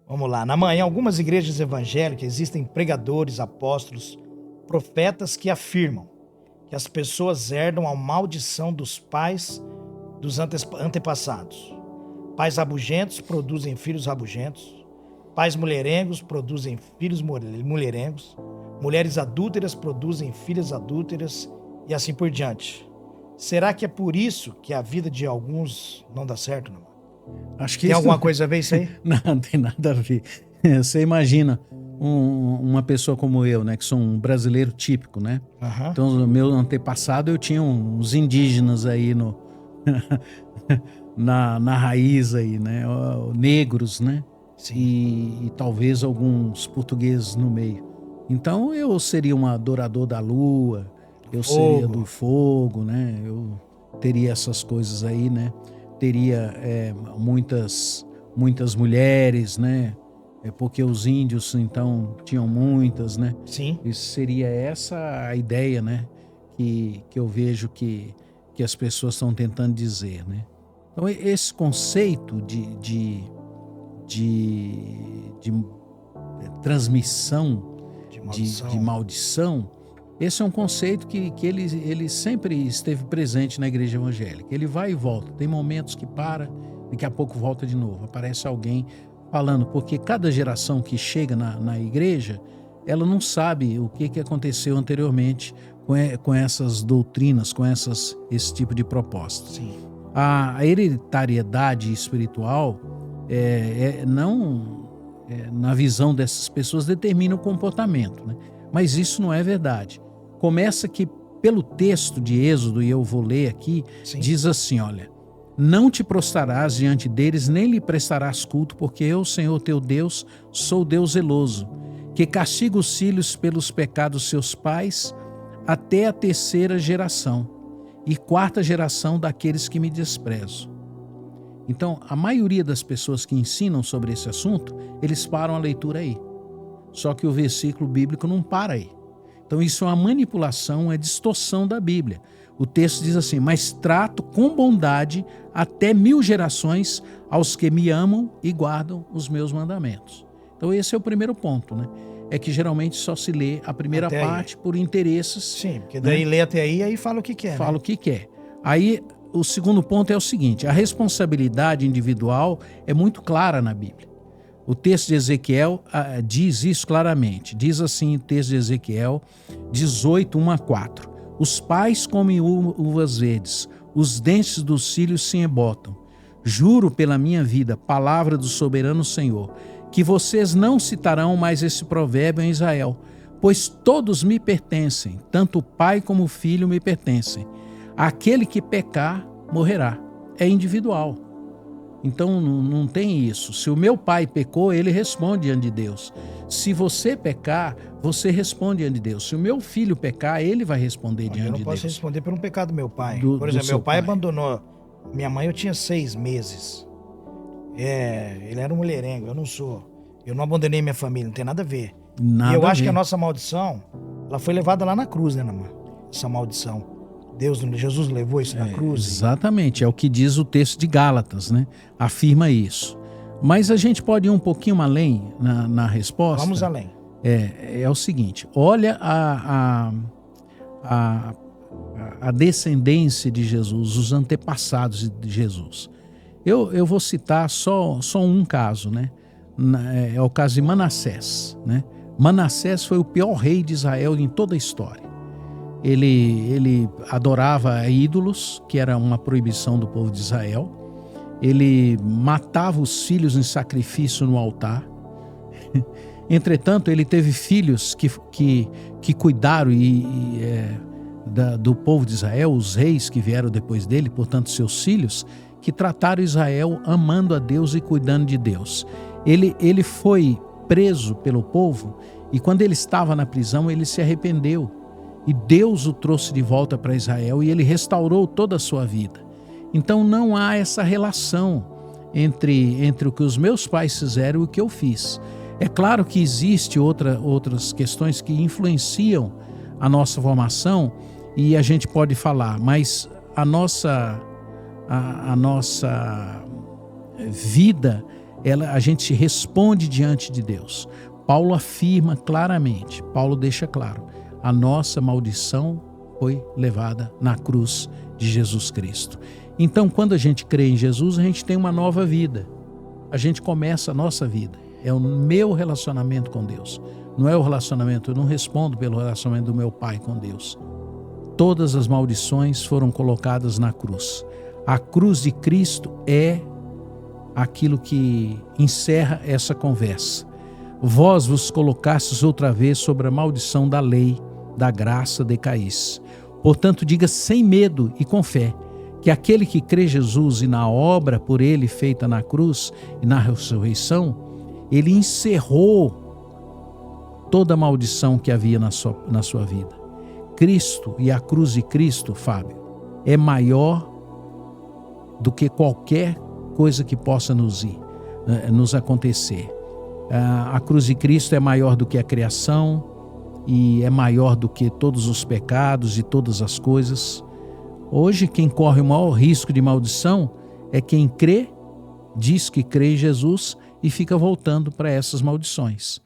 Vamos lá. Em algumas igrejas evangélicas existem pregadores, apóstolos, profetas que afirmam que as pessoas herdam a maldição dos pais dos antepassados. Pais rabugentos produzem filhos rabugentos. Pais mulherengos produzem filhos mulherengos. Mulheres adúlteras produzem filhas adúlteras e assim por diante. Será que é por isso que a vida de alguns não dá certo, não? Acho que Tem alguma coisa a ver isso aí? Não tem nada a ver. Você imagina uma pessoa como eu, né? Que sou um brasileiro típico, né? Aham. Então, no meu antepassado, eu tinha uns indígenas aí na raiz aí, né? Negros, né? Sim. E talvez alguns portugueses no meio. Então, eu seria um adorador da lua, eu seria do fogo, né? Eu teria essas coisas aí, né? Teria muitas mulheres, né? Porque os índios, então, tinham muitas, né? Sim. E seria essa a ideia, né? Que eu vejo que as pessoas estão tentando dizer, né? Então, esse conceito de transmissão de maldição, esse é um conceito que ele sempre esteve presente na igreja evangélica. Ele vai e volta, tem momentos que para, daqui a pouco volta de novo, aparece alguém falando, porque cada geração que chega na igreja, ela não sabe o que aconteceu anteriormente com essas doutrinas, com esse tipo de proposta. Sim. A hereditariedade espiritual na visão dessas pessoas, determina o comportamento, né? Mas isso não é verdade. Começa que, pelo texto de Êxodo, e eu vou ler aqui, Sim. diz assim, olha: não te prostrarás diante deles, nem lhe prestarás culto, porque eu, Senhor teu Deus, sou Deus zeloso, que castiga os filhos pelos pecados dos seus pais, até a 3ª geração e 4ª geração daqueles que me desprezam. Então, a maioria das pessoas que ensinam sobre esse assunto, eles param a leitura aí. Só que o versículo bíblico não para aí. Então, isso é uma manipulação, uma distorção da Bíblia. O texto diz assim: mas trato com bondade até 1000 gerações aos que me amam e guardam os meus mandamentos. Então, esse é o primeiro ponto, né? É que geralmente só se lê a primeira Até parte por interesses. Sim, porque daí lê até aí fala o que quer. Fala o que quer. Aí, o segundo ponto é o seguinte: a responsabilidade individual é muito clara na Bíblia. O texto de Ezequiel diz isso claramente. Diz assim o texto de Ezequiel 18, 1-4. Os pais comem uvas verdes, os dentes dos filhos se embotam. Juro pela minha vida, palavra do soberano Senhor, que vocês não citarão mais esse provérbio em Israel, pois todos me pertencem, tanto o pai como o filho me pertencem. Aquele que pecar, morrerá. É individual. Então não tem isso. Se o meu pai pecou, ele responde diante de Deus. Se você pecar, você responde diante de Deus. Se o meu filho pecar, ele vai responder diante de Deus. Eu não posso responder por um pecado do meu pai. Por Do exemplo, seu meu pai pai. abandonou minha mãe, eu tinha 6 meses. Ele era um mulherengo, eu não sou. Eu não abandonei minha família, não tem nada a ver. Nada e eu a acho ver. que a nossa maldição, ela foi levada lá na cruz, né, Namã? Essa maldição. Jesus levou isso na cruz. Exatamente, é o que diz o texto de Gálatas, né? Afirma isso. Mas a gente pode ir um pouquinho além na resposta. Vamos além. É o seguinte: olha a descendência de Jesus, os antepassados de Jesus. Eu vou citar só um caso, né? É o caso de Manassés, né? Manassés foi o pior rei de Israel em toda a história. Ele adorava ídolos, que era uma proibição do povo de Israel. Ele matava os filhos em sacrifício no altar. Entretanto, ele teve filhos que cuidaram do povo de Israel, os reis que vieram depois dele, portanto seus filhos, que trataram Israel amando a Deus e cuidando de Deus. Ele foi preso pelo povo e quando ele estava na prisão, ele se arrependeu. E Deus o trouxe de volta para Israel e ele restaurou toda a sua vida. Então não há essa relação entre o que os meus pais fizeram e o que eu fiz. É claro que existe outras questões que influenciam a nossa formação e a gente pode falar, mas a nossa vida, a gente responde diante de Deus. Paulo afirma claramente, Paulo deixa claro, a nossa maldição foi levada na cruz de Jesus Cristo. Então, quando a gente crê em Jesus, a gente tem uma nova vida. A gente começa a nossa vida. É o meu relacionamento com Deus. Não é o relacionamento, eu não respondo pelo relacionamento do meu pai com Deus. Todas as maldições foram colocadas na cruz. A cruz de Cristo é aquilo que encerra essa conversa. Vós vos colocastes outra vez sobre a maldição da lei, da graça decaís. Portanto, diga sem medo e com fé, que aquele que crê Jesus e na obra por ele feita na cruz e na ressurreição, ele encerrou toda a maldição que havia na sua vida. Cristo e a cruz de Cristo, Fábio, é maior do que qualquer coisa que possa nos acontecer. A cruz de Cristo é maior do que a criação e é maior do que todos os pecados e todas as coisas. Hoje, quem corre o maior risco de maldição é quem crê, diz que crê em Jesus e fica voltando para essas maldições.